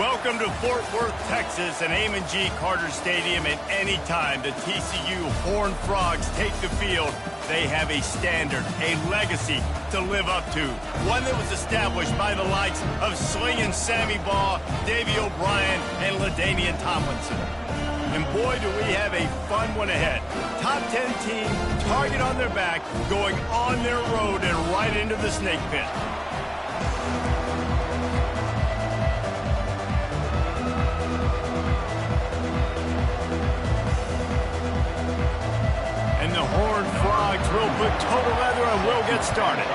Welcome to Fort Worth, Texas, and Amon G. Carter Stadium. And anytime the TCU Horned Frogs take the field, they have a standard, a legacy to live up to. One that was established by the likes of Slingin' Sammy Baugh, Davey O'Brien, and LaDainian Tomlinson. And boy, do we have a fun one ahead. Top 10 team, target on their back, going on their road and right into the snake pit. And the Horned Frogs will put total leather and we'll get started.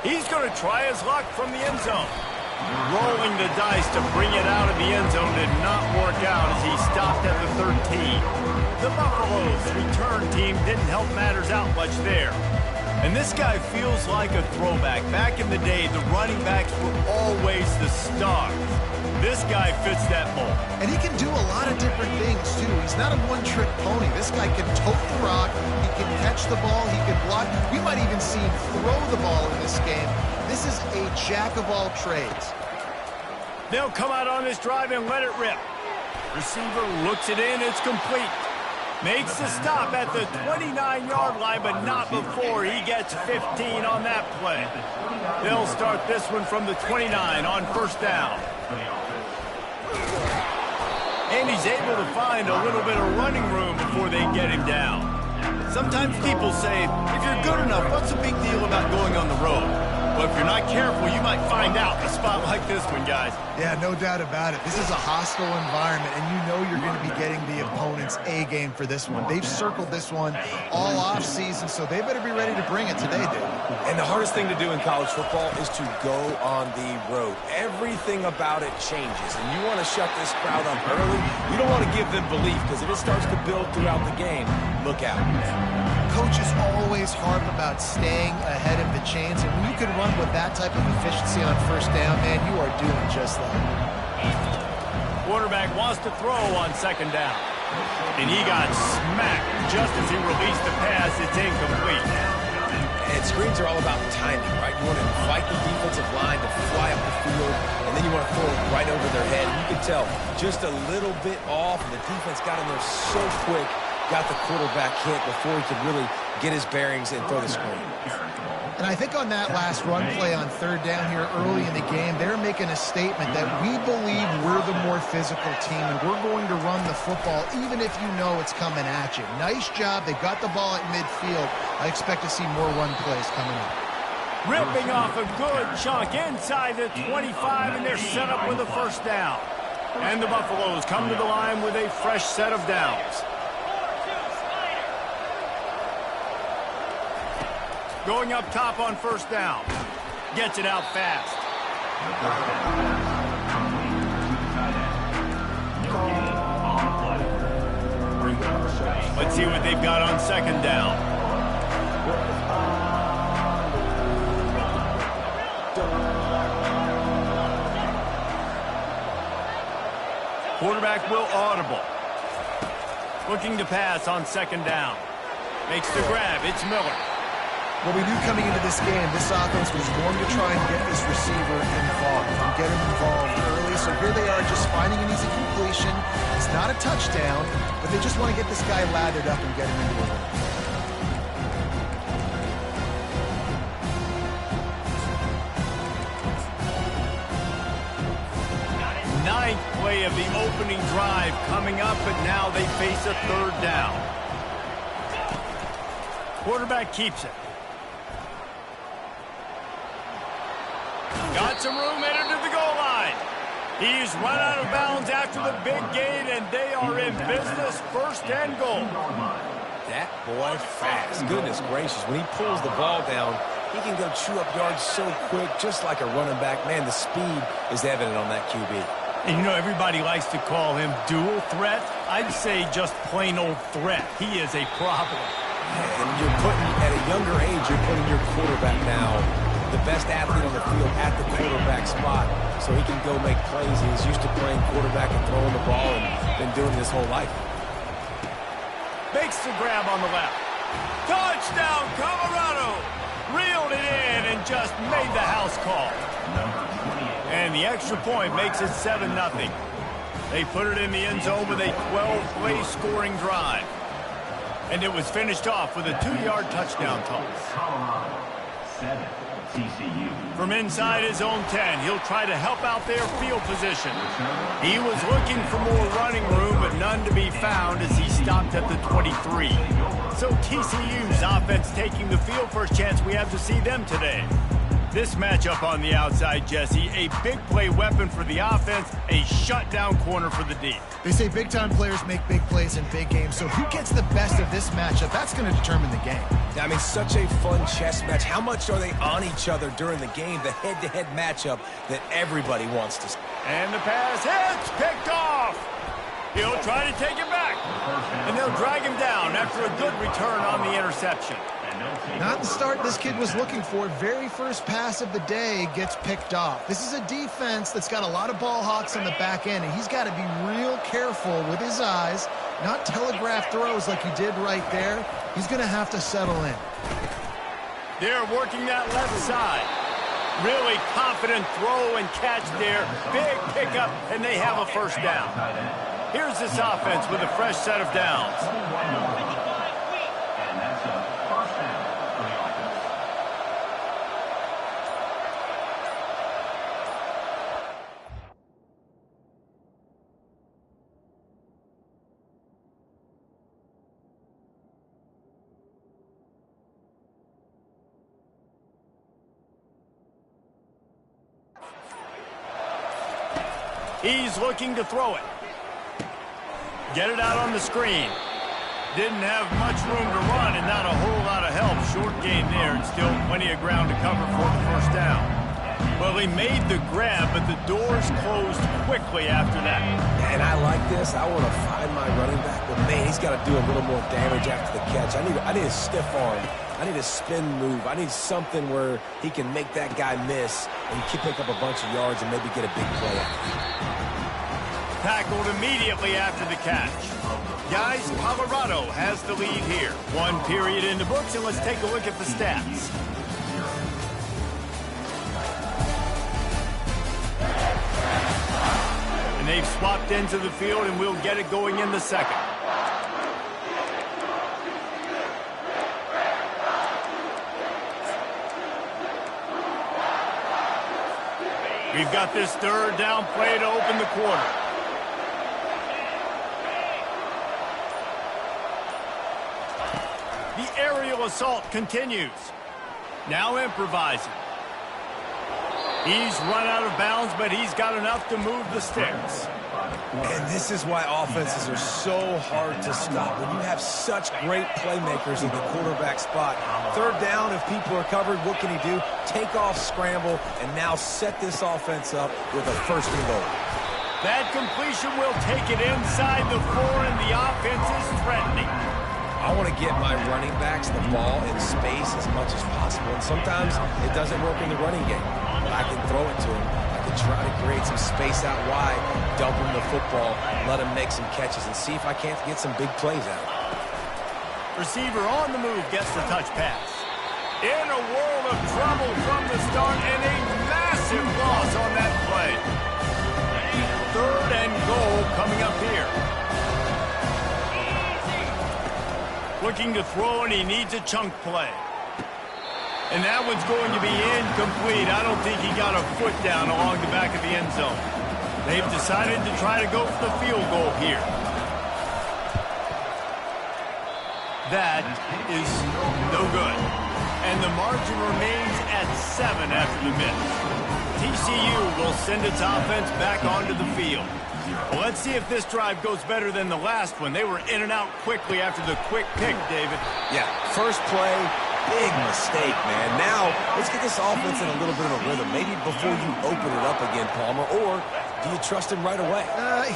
He's going to try his luck from the end zone. Rolling the dice to bring it out of the end zone did not work out as he stopped at the 13. The Buffaloes return team didn't help matters out much there. And this guy feels like a throwback. Back in the day, the running backs were always the stars. This guy fits that mold. And he can do a lot of different things, too. He's not a one-trick pony. This guy can tote the rock, he can catch the ball, he can block. We might even see him throw the ball in this game. This is a jack of all trades. They'll come out on this drive and let it rip. Receiver looks it in, it's complete. Makes the stop at the 29-yard line, but not before he gets 15 on that play. They'll start this one from the 29 on first down. And he's able to find a little bit of running room before they get him down. Sometimes people say, if you're good enough, what's the big deal about going on the road? Well, if you're not careful, you might find out a spot like this one, guys. Yeah, no doubt about it. This is a hostile environment, and you know you're going to be getting the opponent's A game for this one. They've circled this one all offseason, so they better be ready to bring it today, dude. And the hardest thing to do in college football is to go on the road. Everything about it changes, and you want to shut this crowd up early. You don't want to give them belief, because if it starts to build throughout the game, look out. Coaches always harp about staying ahead of the chains, and when you can run with that type of efficiency on first down, man, you are doing just that. Quarterback wants to throw on second down. And he got smacked just as he released the pass. It's incomplete. And screens are all about timing, right? You want to invite the defensive line to fly up the field, and then you want to throw it right over their head. You can tell just a little bit off, and the defense got in there so quick, got the quarterback hit before he could really get his bearings and throw the screen. And I think on that last run play on third down here early in the game, they're making a statement that we believe we're the more physical team and we're going to run the football even if you know it's coming at you. Nice job. They got the ball at midfield. I expect to see more run plays coming up. Ripping off a good chunk inside the 25, and they're set up with a first down. And the Buffaloes come to the line with a fresh set of downs. Going up top on first down. Gets it out fast. Let's see what they've got on second down. Quarterback will audible. Looking to pass on second down. Makes the grab. It's Miller. Well, we knew coming into this game, this offense was going to try and get this receiver involved and get him involved early. So here they are just finding an easy completion. It's not a touchdown, but they just want to get this guy lathered up and get him into it. Ninth play of the opening drive coming up, but now they face a third down. Quarterback keeps it. Got some room, headed to the goal line. He's run out of bounds after the big gain, and they are in business, first and goal. That boy fast. Goodness gracious. When he pulls the ball down, he can go chew up yards so quick, just like a running back. Man, the speed is evident on that QB. And you know, everybody likes to call him dual threat. I'd say just plain old threat. He is a problem. And you're putting, at a younger age, you're putting your quarterback now, the best athlete on the field at the quarterback spot, so he can go make plays. He's used to playing quarterback and throwing the ball and been doing it his whole life. Makes the grab on the left. Touchdown, Colorado! reeled it in and just made the house call. And the extra point makes it 7-0. They put it in the end zone with a 12-play scoring drive. And it was finished off with a 2-yard touchdown toss. 7, TCU. From inside his own 10, he'll try to help out their field position. He was looking for more running room, but none to be found as he stopped at the 23. So TCU's offense taking the field. First chance we have to see them today. This matchup on the outside, Jesse, a big play weapon for the offense, a shutdown corner for the D. They say big-time players make big plays in big games, so who gets the best of this matchup? That's going to determine the game. I mean, such a fun chess match. How much are they on each other during the game? The head-to-head matchup that everybody wants to see. And the pass hits, picked off. He'll try to take it back. And they'll drag him down after a good return on the interception. Not the start this kid was looking for. Very first pass of the day gets picked off. This is a defense that's got a lot of ball hawks on the back end, and he's got to be real careful with his eyes, not telegraph throws like he did right there. He's going to have to settle in. They're working that left side. Really confident throw and catch there. Big pickup, and they have a first down. Here's this offense with a fresh set of downs. He's looking to throw it. Get it out on the screen. Didn't have much room to run and not a whole lot of help. Short gain there and still plenty of ground to cover for the first down. Well, he made the grab, but the doors closed quickly after that. And I like this. I want to find my running back, but man, he's got to do a little more damage after the catch. I need a stiff arm. I need a spin move. I need something where he can make that guy miss and pick up a bunch of yards and maybe get a big play out. Tackled immediately after the catch. Guys, Colorado has the lead here. 1 period in the books, and let's take a look at the stats. And they've swapped into the field, and we'll get it going in the second. We've got this third down play to open the quarter. The aerial assault continues. Now improvising. He's run out of bounds, but he's got enough to move the sticks. And this is why offenses are so hard to stop. When you have such great playmakers in the quarterback spot, third down, if people are covered, what can he do? Take off, scramble, and now set this offense up with a first and goal. That completion will take it inside the 4, and the offense is threatening. I want to get my running backs the ball in space as much as possible, and sometimes it doesn't work in the running game. But I can throw it to him. I can try to create some space out wide, dump him the football, let him make some catches, and see if I can't get some big plays out. Receiver on the move gets the touch pass. In a world of trouble from the start, and a massive loss on that play. Third and goal coming up here. Looking to throw, and he needs a chunk play. And that one's going to be incomplete. I don't think he got a foot down along the back of the end zone. They've decided to try to go for the field goal here. That is no good. And the margin remains at 7 after the miss. TCU will send its offense back onto the field. Well, let's see if this drive goes better than the last one. They were in and out quickly after the quick pick, David. Yeah, first play, big mistake, man. Now, let's get this offense in a little bit of a rhythm. Maybe before you open it up again, Palmer, or do you trust him right away?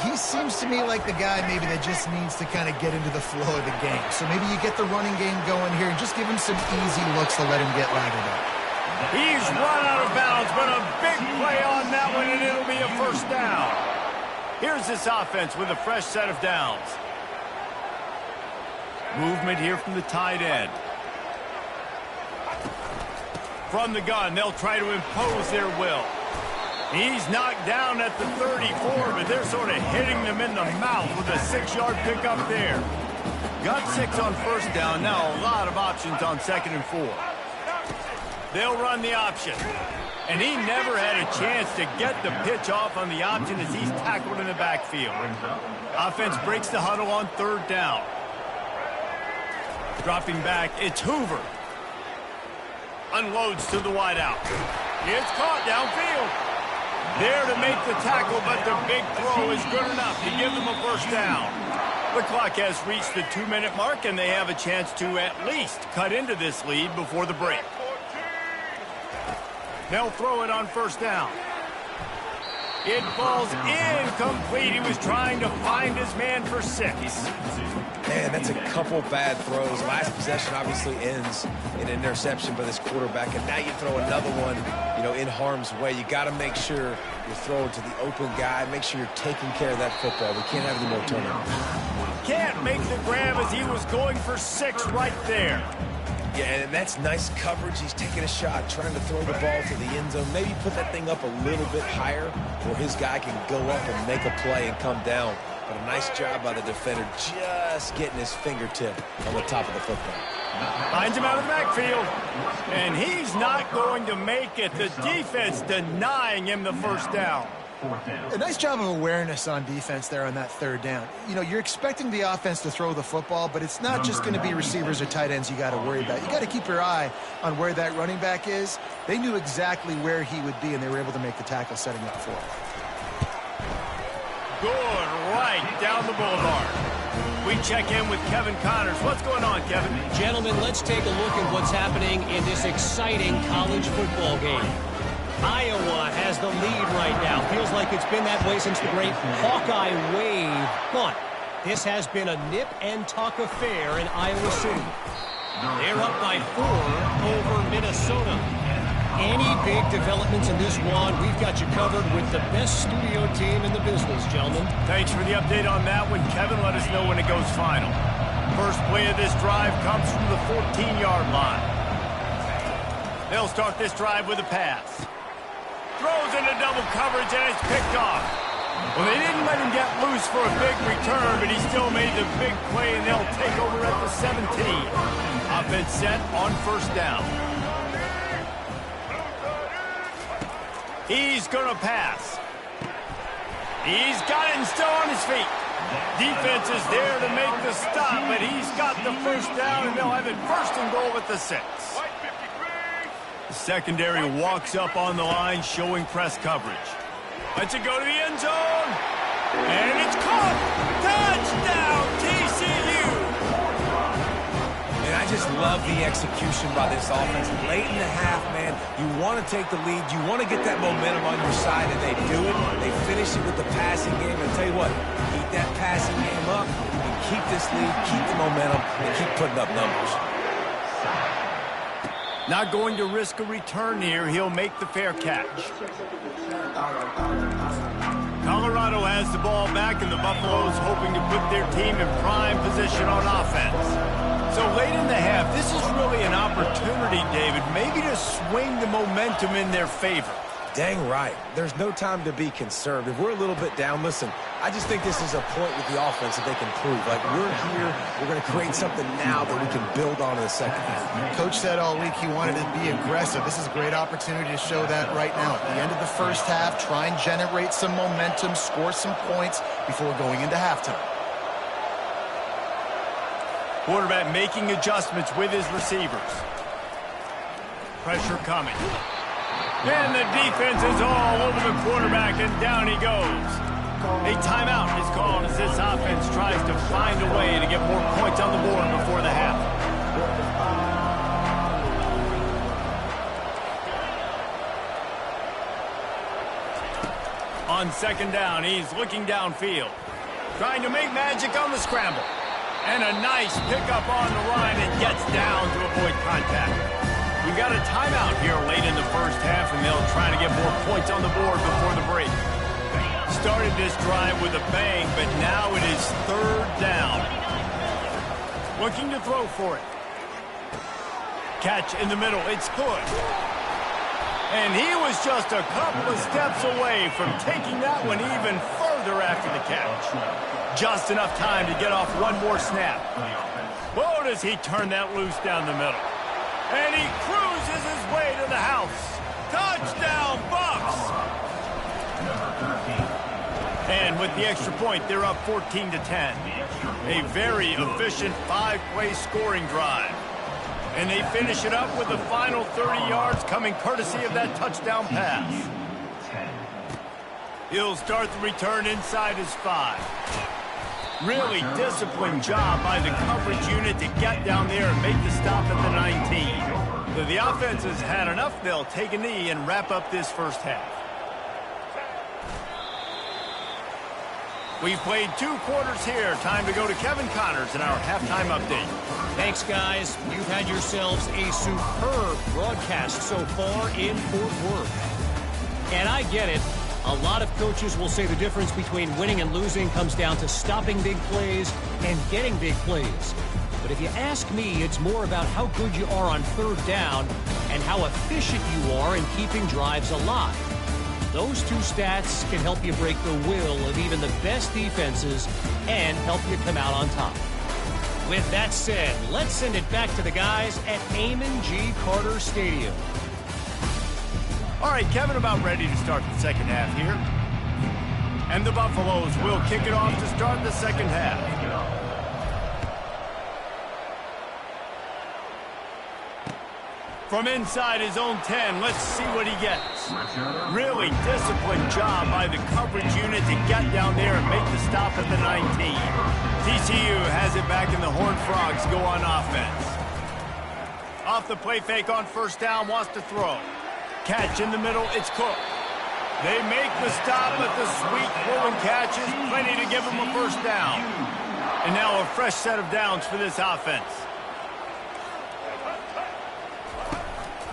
He seems to me like the guy maybe that just needs to kind of get into the flow of the game. So maybe you get the running game going here and just give him some easy looks to let him get lathered up. He's run out of bounds, but a big play on that one, and it'll be a first down. Here's this offense with a fresh set of downs. Movement here from the tight end. From the gun, they'll try to impose their will. He's knocked down at the 34, but they're sort of hitting them in the mouth with a 6-yard pickup there. Got 6 on first down. Now a lot of options on 2nd and 4. They'll run the option. And he never had a chance to get the pitch off on the option as he's tackled in the backfield. Offense breaks the huddle on 3rd down. Dropping back, it's Hoover. Unloads to the wideout. It's caught downfield. There to make the tackle, but the big throw is good enough to give them a first down. The clock has reached the 2-minute mark, and they have a chance to at least cut into this lead before the break. They'll throw it on 1st down. It falls incomplete. He was trying to find his man for 6. Man, that's a couple bad throws. Last possession obviously ends in an interception by this quarterback, and now you throw another one, in harm's way. You got to make sure you're throwing to the open guy. Make sure you're taking care of that football. We can't have any more turnovers. Can't make the grab as he was going for 6 right there. Yeah, and that's nice coverage. He's taking a shot, trying to throw the ball to the end zone. Maybe put that thing up a little bit higher where his guy can go up and make a play and come down. But a nice job by the defender just getting his fingertip on the top of the football. Finds him out of the backfield. And he's not going to make it. The defense denying him the first down. A nice job of awareness on defense there on that 3rd down. You're expecting the offense to throw the football, but it's not just going to be receivers or tight ends you got to worry about. You got to keep your eye on where that running back is. They knew exactly where he would be, and they were able to make the tackle setting up for him. Good right down the boulevard. We check in with Kevin Connors. What's going on, Kevin? Gentlemen, let's take a look at what's happening in this exciting college football game. Iowa has the lead right now. Feels like it's been that way since the great Hawkeye wave. But this has been a nip-and-tuck affair in Iowa City. They're up by 4 over Minnesota. Any big developments in this one, we've got you covered with the best studio team in the business, gentlemen. Thanks for the update on that one, Kevin. Let us know when it goes final. First play of this drive comes from the 14-yard line. They'll start this drive with a pass. Throws into double coverage, and it's picked off. Well, they didn't let him get loose for a big return, but he still made the big play, and they'll take over at the 17. Offense set on 1st down. He's going to pass. He's got it and still on his feet. Defense is there to make the stop, but he's got the first down, and they'll have it 1st and goal at the 6. Secondary walks up on the line, showing press coverage. Lets it go to the end zone. And it's caught. Touchdown, TCU. And I just love the execution by this offense. Late in the half, man, you want to take the lead. You want to get that momentum on your side, and they do it. They finish it with the passing game. And I'll tell you what, keep that passing game up, and keep this lead, keep the momentum, and keep putting up numbers. Not going to risk a return here. He'll make the fair catch. Colorado has the ball back, and the Buffaloes hoping to put their team in prime position on offense. So late in the half, this is really an opportunity, David, maybe to swing the momentum in their favor. Dang right. There's no time to be concerned. If we're a little bit down, listen, I just think this is a point with the offense that they can prove. Like, we're here, we're going to create something now that we can build on in the second half. Coach said all week he wanted to be aggressive. This is a great opportunity to show that right now. At the end of the first half, try and generate some momentum, score some points before going into halftime. Quarterback making adjustments with his receivers. Pressure coming. And the defense is all over the quarterback, and down he goes. A timeout is called as this offense tries to find a way to get more points on the board before the half. On 2nd down, he's looking downfield. Trying to make magic on the scramble. And a nice pickup on the line and gets down to avoid contact. We've got a timeout here late in the first half, and they'll try to get more points on the board before the break. Started this drive with a bang, but now it is 3rd down. Looking to throw for it. Catch in the middle. It's good. And he was just a couple of steps away from taking that one even further after the catch. Just enough time to get off one more snap. Whoa, does he turn that loose down the middle. And he cruises his way to the house. Touchdown, Bucks! And with the extra point, they're up 14-10. A very efficient 5-play scoring drive. And they finish it up with the final 30 yards coming courtesy of that touchdown pass. He'll start the return inside his 5. Really disciplined job by the coverage unit to get down there and make the stop at the 19. So the offense has had enough. They'll take a knee and wrap up this first half. We've played 2 quarters here. Time to go to Kevin Connors in our halftime update. Thanks, guys. You've had yourselves a superb broadcast so far in Fort Worth. And I get it. A lot of coaches will say the difference between winning and losing comes down to stopping big plays and getting big plays. But if you ask me, it's more about how good you are on third down and how efficient you are in keeping drives alive. Those 2 stats can help you break the will of even the best defenses and help you come out on top. With that said, let's send it back to the guys at Amon G. Carter Stadium. All right, Kevin, about ready to start the second half here. And the Buffaloes will kick it off to start the second half. From inside his own 10, let's see what he gets. Really disciplined job by the coverage unit to get down there and make the stop at the 19. TCU has it back and the Horned Frogs go on offense. Off the play fake on first down, wants to throw. Catch in the middle, it's Cook. They make the stop, but the sweet rolling catch is plenty to give them a first down. And now a fresh set of downs for this offense.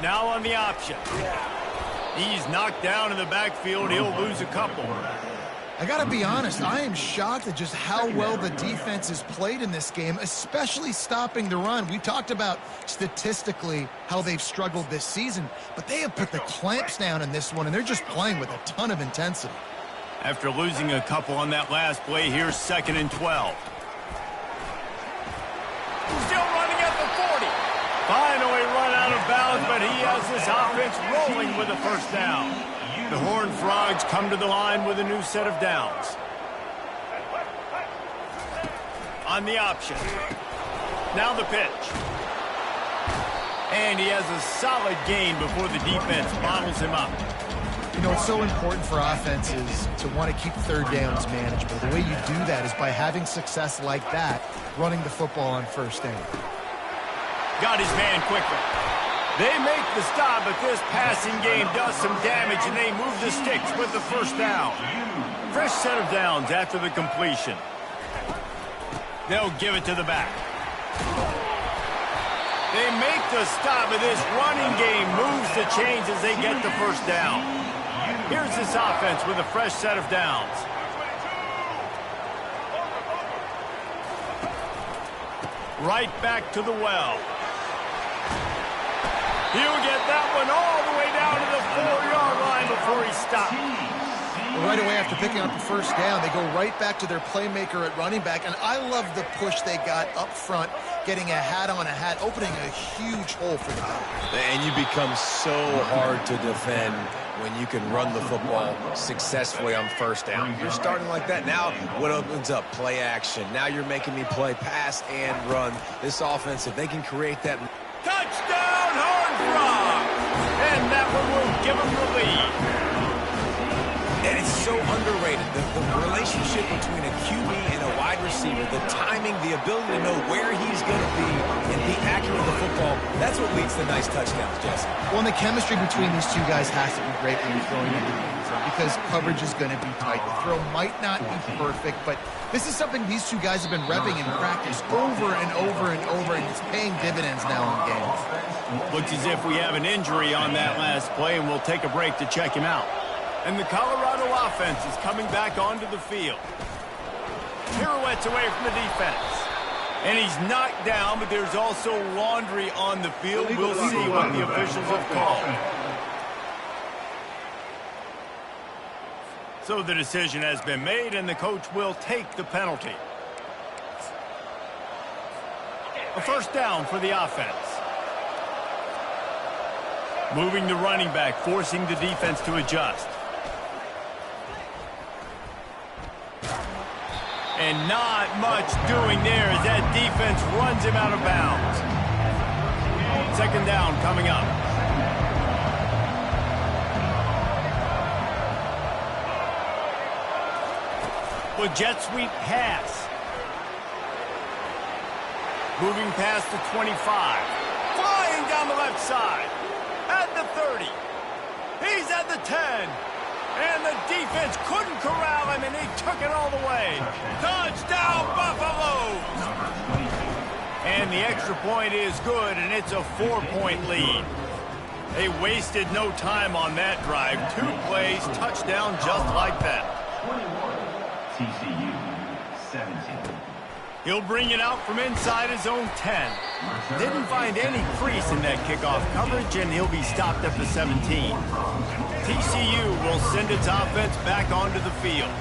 Now on the option. He's knocked down in the backfield. He'll lose a couple. I got to be honest, I am shocked at just how well the defense has played in this game, especially stopping the run. We talked about statistically how they've struggled this season, but they have put the clamps down in this one, and they're just playing with a ton of intensity. After losing a couple on that last play, here's 2nd and 12. Still running at the 40. Finally run out of bounds, but he has this offense rolling with a first down. The Horned Frogs come to the line with a new set of downs. On the option. Now the pitch. And he has a solid gain before the defense bottles him up. You know, it's so important for offenses to want to keep third downs manageable. The way you do that is by having success like that, running the football on first down. Got his man quickly. They make the stop, but this passing game does some damage, and they move the sticks with the first down. Fresh set of downs after the completion. They'll give it to the back. They make the stop, but this running game moves the chains as they get the first down. Here's this offense with a fresh set of downs. Right back to the well. He'll get that one all the way down to the 4-yard line before he stops. Well, right away after picking up the first down, they go right back to their playmaker at running back, and I love the push they got up front, getting a hat on a hat, opening a huge hole for the guy. And you become so hard to defend when you can run the football successfully on first down. You're starting like that. Now what opens up? Play action. Now you're making me play pass and run. This offense, if they can create that. Touchdown, Horned Frogs! And that one will give them the lead. And it's so underrated. The relationship between a QB and a wide receiver, the timing, the ability to know where he's going to be and be accurate with the football, that's what leads to nice touchdowns, Jesse. Well, and the chemistry between these two guys has to be great when you're throwing into the end zone because coverage is going to be tight. The throw might not be perfect, but this is something these two guys have been repping in practice over and over and over, and it's paying dividends now in games. Looks as if we have an injury on that last play, and we'll take a break to check him out. And the Colorado offense is coming back onto the field. Pirouettes away from the defense. And he's knocked down, but there's also laundry on the field. We'll see what the officials have called. So the decision has been made, and the coach will take the penalty. A first down for the offense. Moving the running back, forcing the defense to adjust. And not much doing there as that defense runs him out of bounds. Second down coming up. With jet sweep pass. Moving past the 25. Flying down the left side. At the 30. He's at the 10. And the defense couldn't corral him, and he took it all the way. Touchdown, Buffaloes! And the extra point is good, and it's a 4-point lead. They wasted no time on that drive. 2 plays, touchdown just like that. 21, TCU, 17. He'll bring it out from inside his own 10. Didn't find any crease in that kickoff coverage, and he'll be stopped at the 17. TCU will send its offense back onto the field.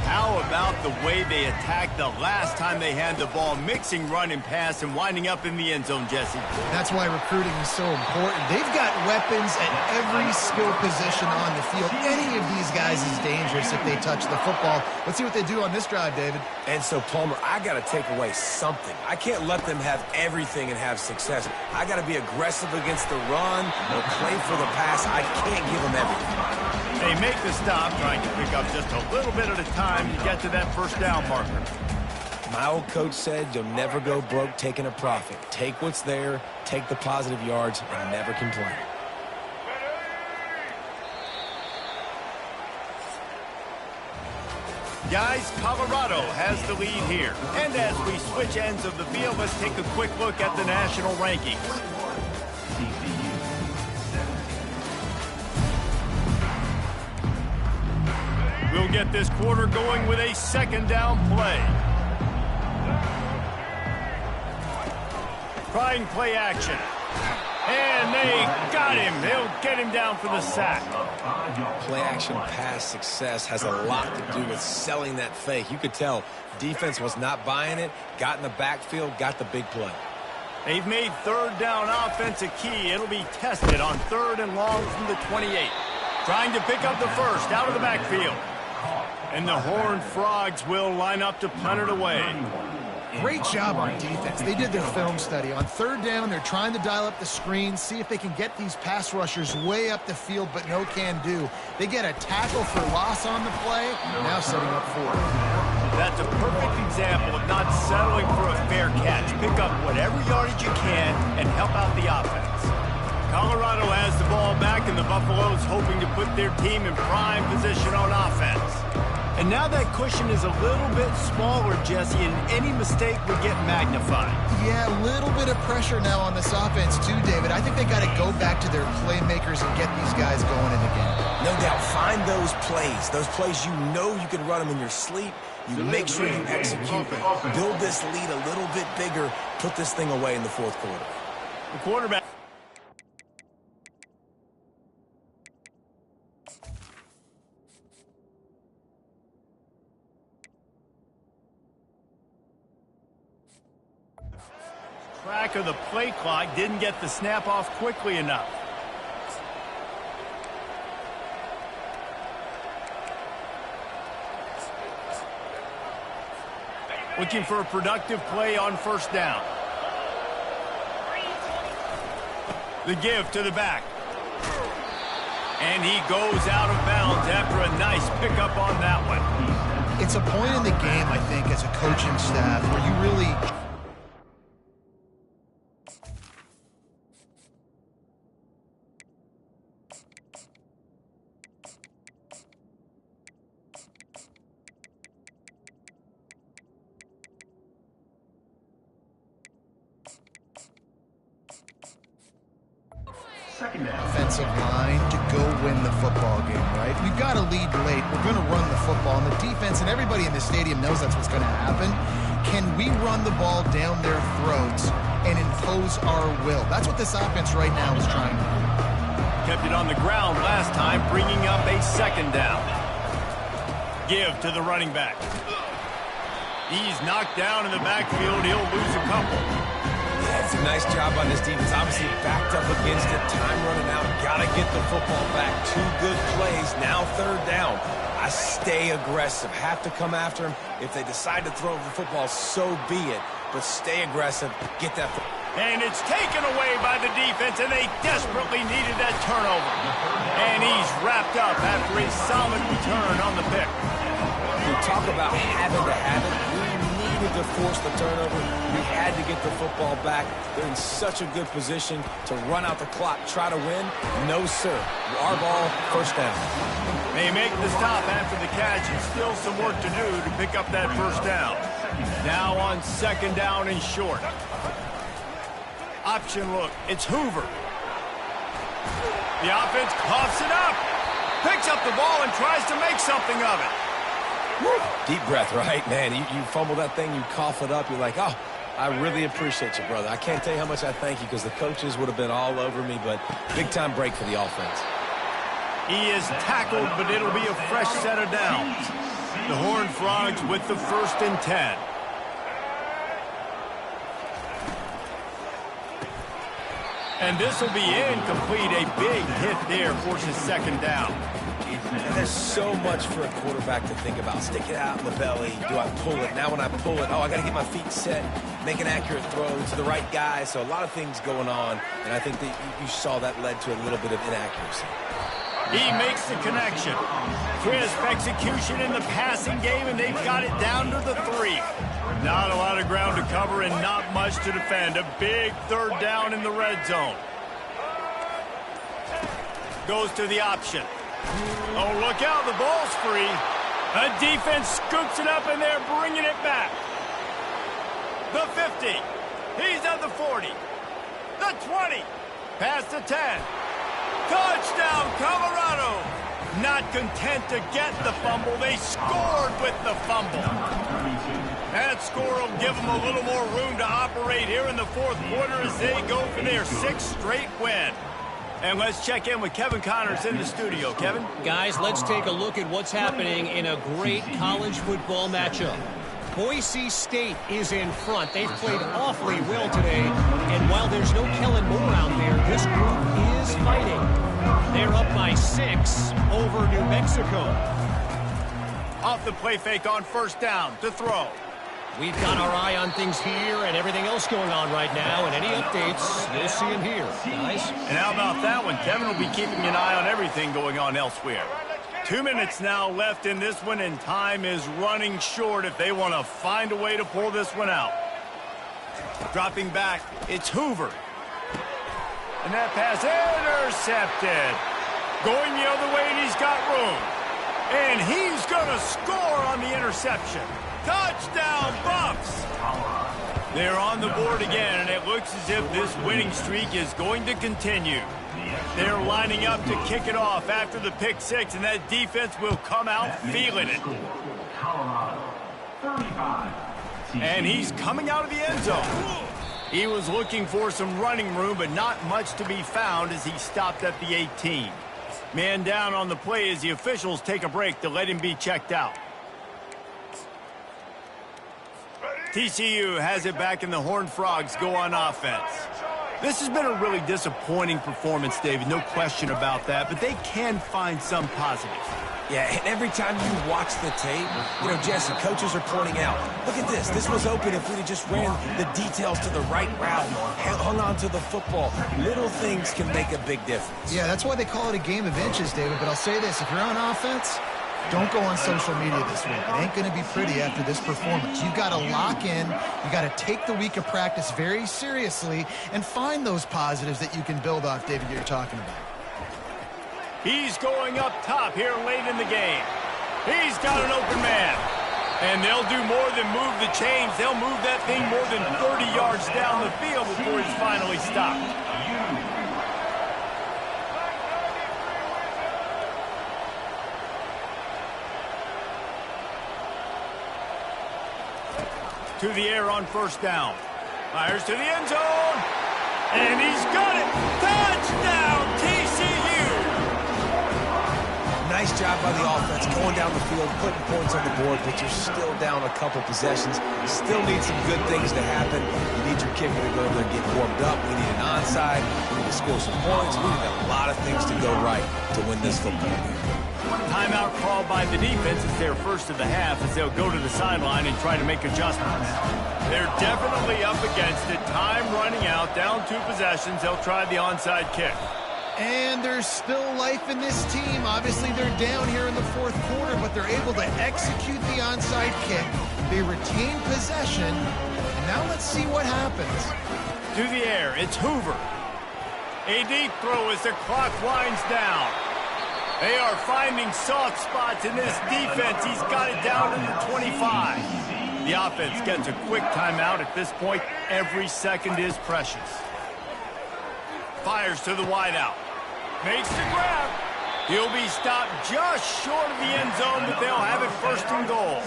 How about the way they attacked the last time they had the ball, mixing run and pass and winding up in the end zone, Jesse? That's why recruiting is so important. They've got weapons at every skill position on the field. Any of these guys is dangerous if they touch the football. Let's see what they do on this drive, David. And so, Palmer, I got to take away something. I can't let them have everything and have success. I got to be aggressive against the run or play for the pass. I can't give them everything. They make the stop, trying to pick up just a little bit at a time to get to that first down marker. My old coach said you'll never go broke taking a profit. Take what's there, take the positive yards, and never complain. Guys, Colorado has the lead here. And as we switch ends of the field, let's take a quick look at the national rankings. TCU, 17. We'll get this quarter going with a second down play. Trying play action. And they got him. They'll get him down for the sack. Play action pass success has a lot to do with selling that fake. You could tell defense was not buying it, got in the backfield, got the big play. They've made third down offense a key. It'll be tested on third and long from the 28. Trying to pick up the first out of the backfield. And the Horned Frogs will line up to punt it away. Great job on defense. They did their film study. On third down, they're trying to dial up the screen, see if they can get these pass rushers way up the field, but no can do. They get a tackle for loss on the play, now setting up fourth. That's a perfect example of not settling for a fair catch. Pick up whatever yardage you can and help out the offense. Colorado has the ball back, and the Buffaloes hoping to put their team in prime position on offense. And now that cushion is a little bit smaller, Jesse, and any mistake would get magnified. Yeah, a little bit of pressure now on this offense too, David. I think they got to go back to their playmakers and get these guys going in the game. No doubt, find those plays you know you can run them in your sleep. You make sure you execute, build this lead a little bit bigger, put this thing away in the fourth quarter. The quarterback. Track of the play clock, didn't get the snap off quickly enough. Looking for a productive play on first down. The give to the back. And he goes out of bounds after a nice pickup on that one. It's a point in the game, I think, as a coaching staff where you really... offensive line to go win the football game, right? We've got to lead late. We're going to run the football, and the defense and everybody in the stadium knows that's what's going to happen. Can we run the ball down their throats and impose our will? That's what this offense right now is trying to do. Kept it on the ground last time, bringing up a second down. Give to the running back. He's knocked down in the backfield. He'll lose a couple. Yeah, it's a nice job by this defense. Obviously backed up against it. Time running out. Got to get the football back. 2 good plays. Now 3rd down. I stay aggressive. Have to come after him. If they decide to throw the football, so be it. But stay aggressive. Get that football. And it's taken away by the defense, and they desperately needed that turnover. And he's wrapped up after a solid return on the pick. We talk about having to have it. We needed to force the turnover. We had to get the football back. They're in such a good position to run out the clock, try to win. No, sir. Our ball, 1st down. They make the stop after the catch, and still some work to do to pick up that 1st down. Now on 2nd down and short. Option look. It's Hoover. The offense coughs it up. Picks up the ball and tries to make something of it. Woo. Deep breath, right? Man, you fumble that thing, you cough it up. You're like, oh, I really appreciate you, brother. I can't tell you how much I thank you because the coaches would have been all over me, but big-time break for the offense. He is tackled, but it'll be a fresh set of downs. The Horned Frogs with the 1st and 10. And this will be incomplete. A big hit there forces 2nd down. And there's so much for a quarterback to think about. Stick it out in the belly. Do I pull it? Now when I pull it, oh, I got to get my feet set, make an accurate throw to the right guy. So a lot of things going on, and I think that you saw that led to a little bit of inaccuracy. He makes the connection. Crisp execution in the passing game, and they've got it down to the 3. Not a lot of ground to cover and not much to defend. A big 3rd down in the red zone. Goes to the option. Oh, look out, the ball's free. A defense scoops it up, and they're bringing it back. The 50. He's at the 40. The 20. Past the 10. Touchdown, Colorado. Not content to get the fumble, they scored with the fumble. That score will give them a little more room to operate here in the 4th quarter as they go for their 6th straight win. And let's check in with Kevin Connors in the studio. Kevin? Guys, let's take a look at what's happening in a great college football matchup. Boise State is in front. They've played awfully well today. And while there's no Kellen Moore out there, this group is fighting. They're up by 6 over New Mexico. Off the play fake on 1st down to throw. We've got our eye on things here and everything else going on right now. And any updates, you'll see them here, guys. And how about that one? Kevin will be keeping an eye on everything going on elsewhere. 2 minutes now left in this one, and time is running short if they want to find a way to pull this one out. Dropping back, it's Hoover. And that pass intercepted. Going the other way, and he's got room. And he's going to score on the interception. Touchdown, Buffs! They're on the board again, and it looks as if this winning streak is going to continue. They're lining up to kick it off after the pick 6, and that defense will come out feeling it. And he's coming out of the end zone. He was looking for some running room, but not much to be found as he stopped at the 18. Man down on the play as the officials take a break to let him be checked out. TCU has it back, and the Horned Frogs go on offense. This has been a really disappointing performance, David, no question about that, but they can find some positives. Yeah, and every time you watch the tape, Jesse, coaches are pointing out, look at this. This was open if we'd have just ran the details to the right route, hung on to the football. Little things can make a big difference. Yeah, that's why they call it a game of inches, David. But I'll say this, if you're on offense, don't go on social media this week. It ain't going to be pretty after this performance. You've got to lock in. You got to take the week of practice very seriously and find those positives that you can build off, David, you're talking about. He's going up top here late in the game. He's got an open man. And they'll do more than move the chains. They'll move that thing more than 30 yards down the field before he's finally stopped. To the air on 1st down. Fires to the end zone. And he's got it. Touchdown, TCU. nice job by the offense, going down the field, putting points on the board, but you're still down a couple possessions. You still need some good things to happen. You need your kicker to go over there and get warmed up. We need an onside. We need to score some points. We need a lot of things to go right to win this football game. Timeout called by the defense is their first of the half as they'll go to the sideline and try to make adjustments. They're definitely up against it. Time running out, down 2 possessions. They'll try the onside kick. And there's still life in this team. Obviously, they're down here in the 4th quarter, but they're able to execute the onside kick. They retain possession. And now let's see what happens. To the air, it's Hoover. A deep throw as the clock winds down. They are finding soft spots in this defense. He's got it down to the 25. The offense gets a quick timeout at this point. Every second is precious. Fires to the wideout. Makes the grab. He'll be stopped just short of the end zone, but they'll have it 1st and goal.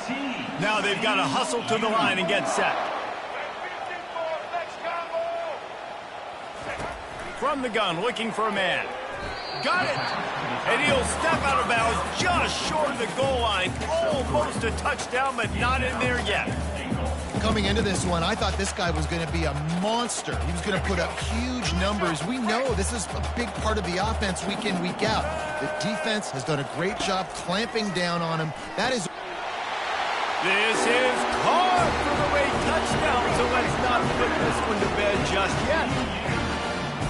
Now they've got to hustle to the line and get set. From the gun, looking for a man. Got it! And he'll step out of bounds just short of the goal line. Almost a touchdown, but not in there yet. Coming into this one, I thought this guy was going to be a monster. He was going to put up huge numbers. We know this is a big part of the offense week in, week out. The defense has done a great job clamping down on him. That is... This is caught for the late touchdown, so let's not put this one to bed just yet.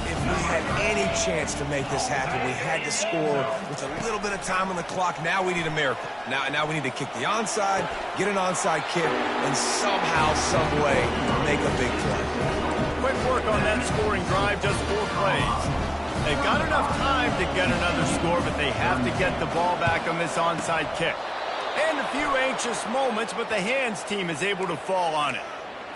If we had any chance to make this happen, we had to score with a little bit of time on the clock. Now we need a miracle. Now we need to kick the onside, get an onside kick, and somehow, some way, make a big play. Quick work on that scoring drive, just 4 plays. They've got enough time to get another score, but they have to get the ball back on this onside kick. And a few anxious moments, but the hands team is able to fall on it.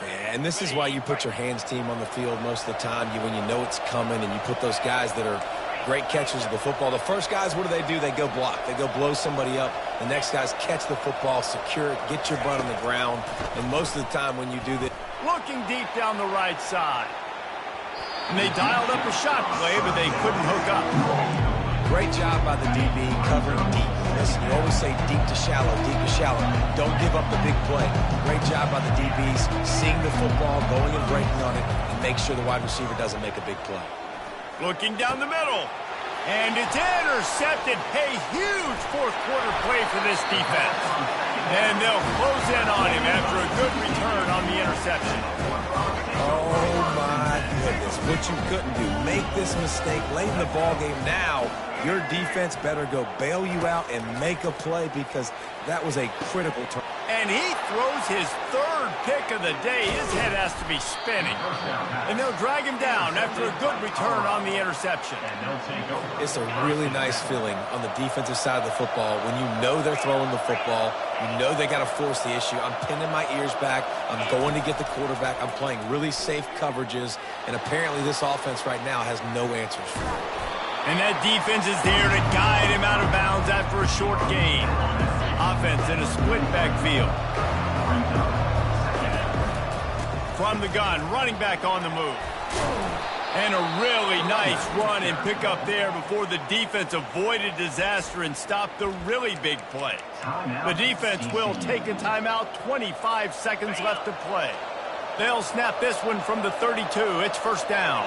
Yeah, and this is why you put your hands team on the field most of the time. When you know it's coming, and you put those guys that are great catchers of the football. The first guys, what do? They go block. They go blow somebody up. The next guys catch the football, secure it, get your butt on the ground. And most of the time when you do that... Looking deep down the right side. And they dialed up a shot play, but they couldn't hook up. Great job by the DB covering deep. Listen, you always say deep to shallow, deep to shallow. Don't give up the big play. Great job by the DBs, seeing the football, going and breaking on it, and make sure the wide receiver doesn't make a big play. Looking down the middle. And it's intercepted. A huge 4th quarter play for this defense. And they'll close in on him after a good return on the interception. Oh, my goodness. What you couldn't do. Make this mistake late in the ball game. Now, your defense better go bail you out and make a play, because that was a critical turn. And he throws his 3rd pick of the day. His head has to be spinning. And they'll drag him down after a good return on the interception. It's a really nice feeling on the defensive side of the football when you know they're throwing the football. You know they got to force the issue. I'm pinning my ears back. I'm going to get the quarterback. I'm playing really safe coverages. And apparently this offense right now has no answers for it. And that defense is there to guide him out of bounds after a short gain. Offense in a split backfield. From the gun, running back on the move. And a really nice run and pick up there before the defense avoided disaster and stopped the really big play. The defense will take a timeout. 25 seconds left to play. They'll snap this one from the 32. It's 1st down.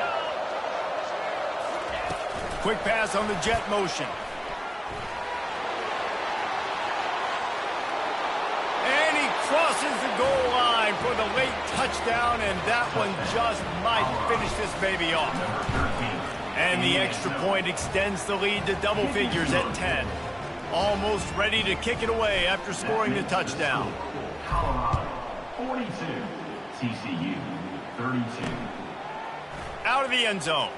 Quick pass on the jet motion. And he crosses the goal line for the late touchdown, and that one just might finish this baby off. And the extra point extends the lead to double figures at 10. Almost ready to kick it away after scoring the touchdown. Colorado, 42. TCU, 32. Out of the end zone.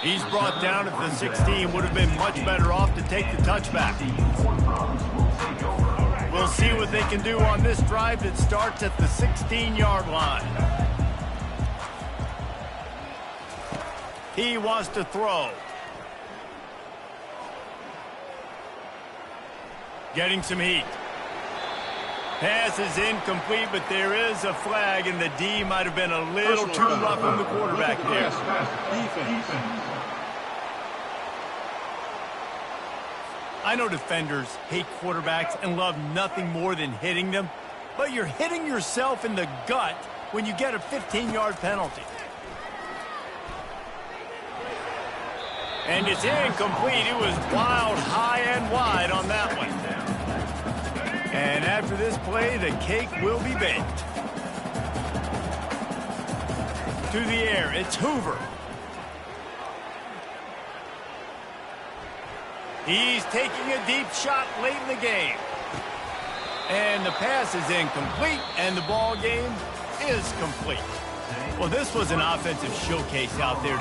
He's brought down at the 16. Would have been much better off to take the touchback. We'll see what they can do on this drive that starts at the 16-yard line. He wants to throw. Getting some heat. Pass is incomplete, but there is a flag, and the D might have been a little too rough on the quarterback there. I know defenders hate quarterbacks and love nothing more than hitting them, but you're hitting yourself in the gut when you get a 15-yard penalty. And it's incomplete. It was wild, high and wide on that one. And after this play, the cake will be baked. To the air, it's Hoover. He's taking a deep shot late in the game. And the pass is incomplete, and the ball game is complete. Well, this was an offensive showcase out there.